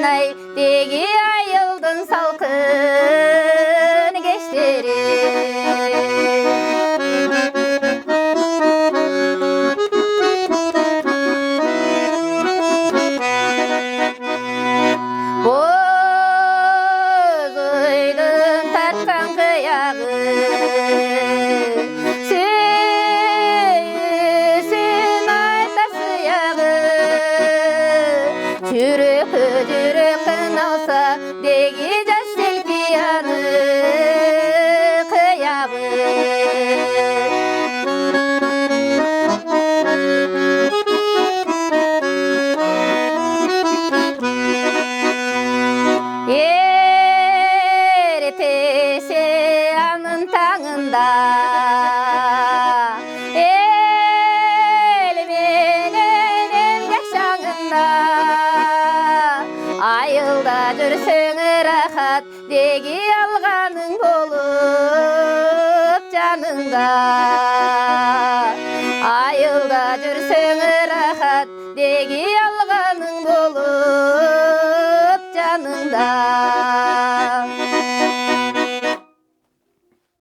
ойнай, деги айылдың салқын кештері. Боз ойдың тартқан қияғы, сүйісін айта сыяғы, жүрек қиналса деги жас селкияны қияғы. Eretese anın tağında, el menen emgek şağında, ayılda жүрсің рахат, деги